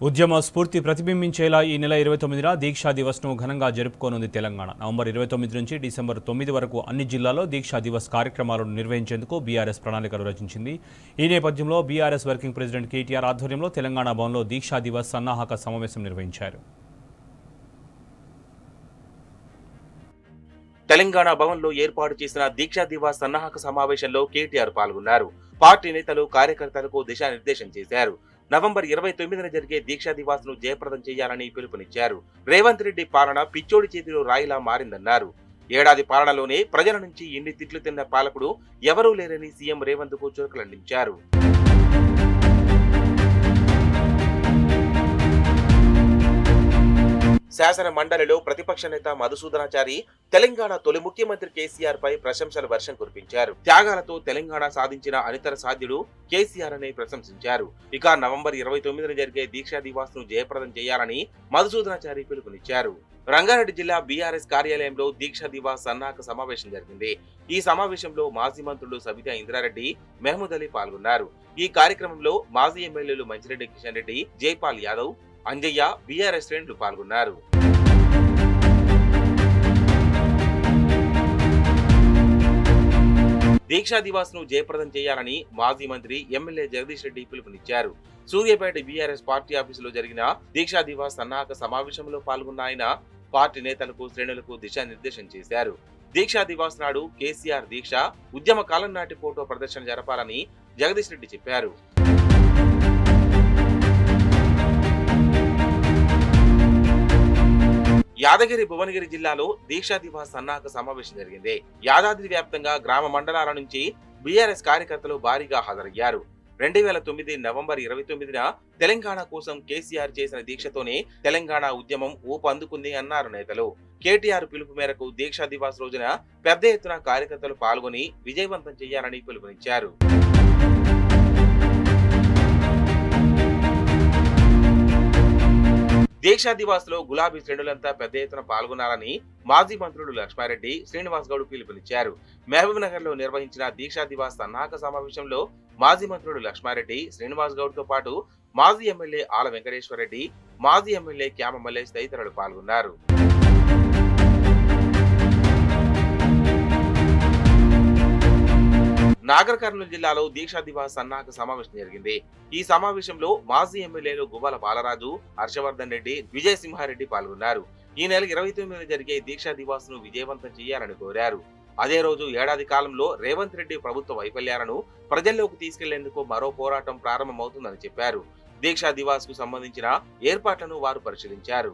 ఉద్యమ స్ఫూర్తి ప్రతిబింబించేలా ఈ నెల 29న దీక్షా దివస్ను ఘనంగా జరుపుకోనుంది తెలంగాణ. నవంబర్ 29 నుంచి డిసెంబర్ 9 వరకు అన్ని జిల్లాల్లో దీక్షా దివస్ కార్యక్రమాలను నిర్వహించేందుకు బీఆర్ఎస్ ప్రణాళికలు రచించింది. ఈ నేపథ్యంలో బీఆర్ఎస్ వర్కింగ్ ప్రెసిడెంట్ కేటీఆర్ ఆధ్వర్యంలో తెలంగాణ భవన్లో దీక్షా దివస్ సన్నాహక సమావేశం నిర్వహించారు. తెలంగాణ భవన్లో ఏర్పాటు చేసిన దీక్షా దివస్ సన్నాహక సమావేశంలో కేటీఆర్ పాల్గొన్నారు. పార్టీ నేతలు కార్యకర్తలకు దిశానిర్దేశం చేశారు. నవంబర్ 29న జరిగే దీక్షా దివాస్ ను జయప్రదం చేయాలని పిలుపునిచ్చారు. రేవంత్ రెడ్డి పాలన పిచ్చోడి చేతిలో రాయిలా మారిందన్నారు. ఏడాది పాలనలోనే ప్రజల నుంచి ఇన్ని తిట్లు తిన్న పాలకుడు ఎవరూ లేరని సీఎం రేవంత్ కు చురకలందించారు. శాసన మండలిలో ప్రతిపక్ష నేత మధుసూదనాచారి తెలంగాణ తొలి ముఖ్యమంత్రి కేసీఆర్ పై ప్రశంసల వర్షం కురిపించారు. త్యాగాలతో తెలంగాణ సాధించిన అనితర సాధ్యుడు కేసీఆర్ అని ప్రశంసించారు. ఇక నవంబర్ 29న జరిగే దీక్షా దివాస్ ను జయప్రదం చేయాలని మధుసూదనాచారి పిలుపునిచ్చారు. రంగారెడ్డి జిల్లా బీఆర్ఎస్ కార్యాలయంలో దీక్షా దివాస్ సన్నాహక సమావేశం జరిగింది. ఈ సమావేశంలో మాజీ మంత్రులు సబితా ఇంద్రారెడ్డి, మహమూద్ అలీ పాల్గొన్నారు. ఈ కార్యక్రమంలో మాజీ ఎమ్మెల్యేలు మంచిరెడ్డి కిషన్ రెడ్డి, జైపాల్ యాదవ్, అంజయ్య, బీఆర్ఎస్ శ్రేణులు పాల్గొన్నారు. దీక్షా దివాస్ ను జయప్రదం చేయాలని మాజీ మంత్రి ఎమ్మెల్యే జగదీష్ రెడ్డి పిలుపునిచ్చారు. సూర్యాపేట బీఆర్ఎస్ పార్టీ ఆఫీసులో జరిగిన దీక్షా దివాస్ సన్నాహక సమావేశంలో పాల్గొన్న ఆయన పార్టీ నేతలకు, శ్రేణులకు దిశానిర్దేశం చేశారు. దీక్షా దివాస్ నాడు కేసీఆర్ దీక్ష, ఉద్యమ కాలం నాటి ఫోటో ప్రదర్శన జరపాలని జగదీష్ రెడ్డి చెప్పారు. యాదగిరి, భువనగిరి జిల్లాలో దీక్షా దివాస్ సన్నాహక సమావేశం జరిగింది. యాదాద్రి వ్యాప్తంగా గ్రామ మండలాల నుంచి బీఆర్ఎస్ కార్యకర్తలు భారీగా హాజరయ్యారు. 2009 నవంబర్ 29న తెలంగాణ కోసం కేసీఆర్ చేసిన దీక్షతోనే తెలంగాణ ఉద్యమం ఊపందుకుంది అన్నారు నేతలు. కేటీఆర్ పిలుపు మేరకు దీక్షా దివాస్ రోజున పెద్ద ఎత్తున కార్యకర్తలు పాల్గొని విజయవంతం చేయాలని పిలుపునిచ్చారు. దీక్షా దివాస్ లో గులాబీ శ్రేణులంతా పెద్ద ఎత్తున పాల్గొనాలని మాజీ మంత్రులు లక్ష్మారెడ్డి, శ్రీనివాస్ గౌడ్ పిలుపునిచ్చారు. మహబూబ్ నగర్ లో నిర్వహించిన దీక్షా దివాస్ సన్నాహక సమావేశంలో మాజీ మంత్రులు లక్ష్మారెడ్డి, శ్రీనివాస్ గౌడ్ తో పాటు మాజీ ఎమ్మెల్యే ఆల వెంకటేశ్వర రెడ్డి, మాజీ ఎమ్మెల్యే క్యామ మల్లేష్ తదితరులు పాల్గొన్నారు. నాగర్ కర్నూలు జిల్లాలో దీక్షా దివాస్ సన్నాహక సమావేశం జరిగింది. ఈ సమావేశంలో మాజీ ఎమ్మెల్యేలు గువ్వాల బాలరాజు, హర్షవర్ధన్ రెడ్డి, విజయసింహారెడ్డి పాల్గొన్నారు. ఈ నెల 29న జరిగే దీక్షా దివాస్ ను విజయవంతం చేయాలని కోరారు. అదే రోజు ఏడాది కాలంలో రేవంత్ రెడ్డి ప్రభుత్వ వైఫల్యాలను ప్రజల్లోకి తీసుకెళ్లేందుకు మరో పోరాటం ప్రారంభమవుతుందని చెప్పారు. దీక్షా దివాస్ కు సంబంధించిన ఏర్పాట్లను వారు పరిశీలించారు.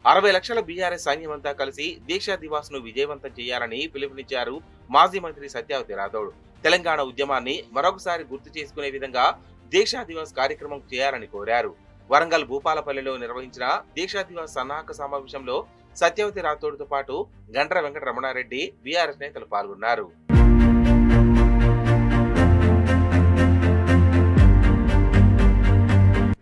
అరవై లక్షల బీఆర్ఎస్ సైన్యమంతా కలిసి దీక్షా దివాస్ ను విజయవంతం చేయాలని పిలుపునిచ్చారు మాజీ మంత్రి సత్యవతి రాథోడ్. తెలంగాణ ఉద్యమాన్ని మరొకసారి గుర్తు చేసుకునే విధంగా దీక్షా దివాస్ కార్యక్రమం చేయాలని కోరారు. వరంగల్ భూపాలపల్లిలో నిర్వహించిన దీక్షా దివాస్ సన్నాహక సమావేశంలో సత్యవతి రాథోడ్ తో పాటు గండ్ర వెంకట రమణారెడ్డి, బీఆర్ఎస్ నేతలు పాల్గొన్నారు.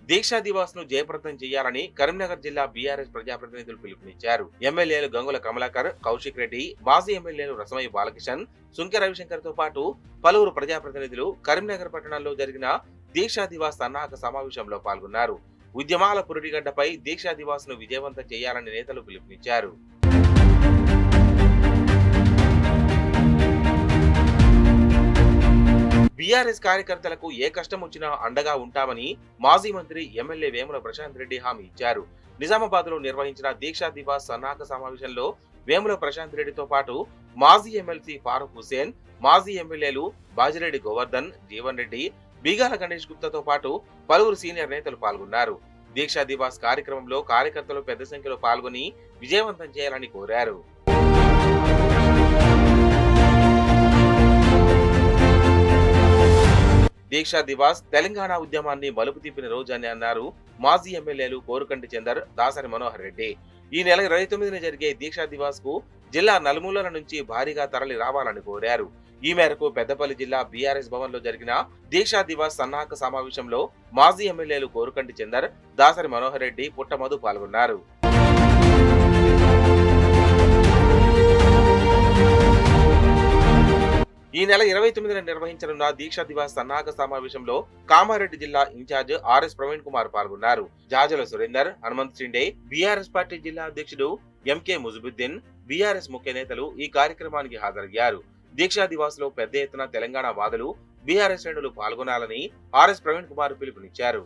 దీక్షా దివాస్ ను జయప్రదం చేయాలని కరీంనగర్ జిల్లా బీఆర్ఎస్ ప్రజాప్రతినిధులు పిలుపునిచ్చారు. ఎమ్మెల్యేలు గంగుల కమలాకర్, కౌశిక్ రెడ్డి, మాజీ ఎమ్మెల్యేలు రసమయ్య బాలకిషన్, సుంకె రవిశంకర్ తో పాటు పలువురు ప్రజాప్రతినిధులు కరీంనగర్ పట్టణంలో జరిగిన దీక్షా దివాస్ సన్నాహక సమావేశంలో పాల్గొన్నారు. ఉద్యమాల పురిటిగడ్డపై దీక్షా దివాస్ ను విజయవంతం చేయాలని నేతలు పిలుపునిచ్చారు. బీఆర్ఎస్ కార్యకర్తలకు ఏ కష్టం వచ్చినా అండగా ఉంటామని మాజీ మంత్రి ఎమ్మెల్యే వేముల ప్రశాంత్ రెడ్డి హామీ ఇచ్చారు. నిజామాబాద్ లో నిర్వహించిన దీక్షా దివాస్ సన్నాహక సమావేశంలో వేముల ప్రశాంత్ రెడ్డితో పాటు మాజీ ఎమ్మెల్సీ ఫారూక్ హుసేన్, మాజీ ఎమ్మెల్యేలు బాజిరెడ్డి గోవర్ధన్, జీవన్ రెడ్డి, బీగాల గణేష్ గుప్తాతో పాటు పలువురు సీనియర్ నేతలు పాల్గొన్నారు. దీక్షా దివాస్ కార్యక్రమంలో కార్యకర్తలు పెద్ద సంఖ్యలో పాల్గొని విజయవంతం చేయాలని కోరారు. దీక్షా దివాస్ తెలంగాణ ఉద్యమాన్ని మలుపు తిప్పిన రోజు అని అన్నారు మాజీ ఎమ్మెల్యేలు కోరుకంటి చందర్, దాసరి మనోహర్ రెడ్డి. ఈ నెల 29న జరిగే దీక్షా దివాస్ కు జిల్లా నలుమూలల నుంచి భారీగా తరలి రావాలని కోరారు. ఈ మేరకు పెద్దపల్లి జిల్లా బీఆర్ఎస్ భవన్ లో జరిగిన దీక్షా దివాస్ సన్నాహక సమావేశంలో మాజీ ఎమ్మెల్యేలు కోరుకంటి చందర్, దాసరి మనోహర్ రెడ్డి, పుట్టమధు పాల్గొన్నారు. ఈ నెల 29న నిర్వహించనున్న దీక్షా దివాస్ సన్నాహక సమావేశంలో కామారెడ్డి జిల్లా ఇన్ఛార్జ్ ఆర్ఎస్ ప్రవీణ్ కుమార్ పాల్గొన్నారు. జాజల సురేందర్, హనుమంత్ షిండే, బీఆర్ఎస్ పార్టీ జిల్లా అధ్యక్షుడు ఎంకే ముజుబుద్దీన్, బీఆర్ఎస్ ముఖ్య నేతలు ఈ కార్యక్రమానికి హాజరయ్యారు. దీక్షా దివాస్ లో పెద్ద ఎత్తున తెలంగాణ వాదులు, బీఆర్ఎస్ శ్రేణులు పాల్గొనాలని ఆర్ఎస్ ప్రవీణ్ కుమార్ పిలుపునిచ్చారు.